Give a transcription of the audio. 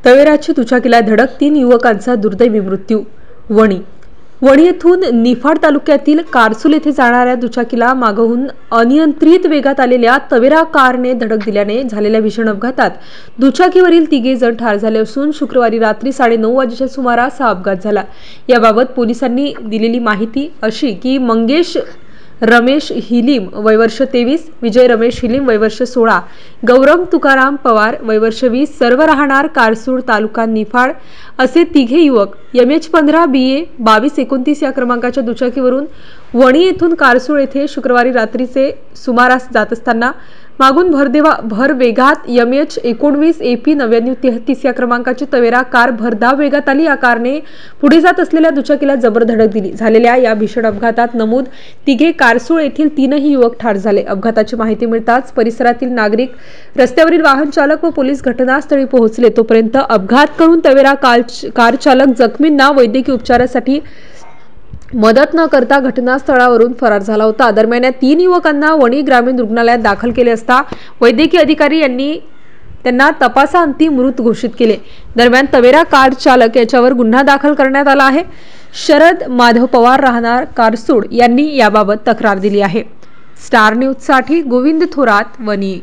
तवेराची दुचाकीला धडक, 3 युवकांचा दुर्दैवी मृत्यू. वणी येथून निफाड तालुक्यातील कारसूल येथे जाणाऱ्या दुचाकीला मागून अनियंत्रित वेगात आलेल्या तवेरा कारने धडक दिल्याने झालेल्या भीषण अपघातात दुचाकीवरील 3 जण ठार झाले असून शुक्रवारी रात्री 9:30 वाजेच्या सुमारास हा अपघात झाला. याबाबत पोलिसांनी दिलेली माहिती अशी की मंगेश रमेश हिलीम वय वर्ष 23, विजय रमेश हिलीम वय वर्ष 16, गौरव तुकाराम पवार वय वर्ष 20 सर्व राहणार कारसूळ तालुका निफाड असे 3 युवक MH15 BA 2229 या क्रमांकाच्या दुचाकीवरून वणी येथून कारसूळ येथे शुक्रवारी रात्रीचे सुमारास जात असताना मागून भर वेगात MH19 AP 9933 या क्रमांकाची तवेरा कार भरधाव वेगात आली. या कारने पुढे जात असलेल्या दुचाकीला जबर धडक दिली. झालेल्या या भीषण अपघातात नमूद 3 कारसूळ येथील 3 युवक ठार झाले. अपघाताची माहिती मिळताच परिसरातील नागरिक, रस्त्यावरील वाहन चालक व पोलीस घटनास्थळी पोहोचले. तोपर्यंत अपघात करून तवेरा कार चालक जखमींना वैद्यकीय उपचारासाठी मदत न करता घटनास्थळावरून फरार झाला होता. दरम्यान या 3 युवकांना वणी ग्रामीण रुग्णालयात दाखल केले असता वैद्यकीय अधिकारी यांनी त्यांना तपासाअंती मृत घोषित केले. दरम्यान तवेरा कार चालक याच्यावर गुन्हा दाखल करण्यात आला आहे. शरद माधव पवार राहणार कारसूळ यांनी याबाबत तक्रार दिली आहे. स्टार न्यूज साठी गोविंद थोरात, वणी.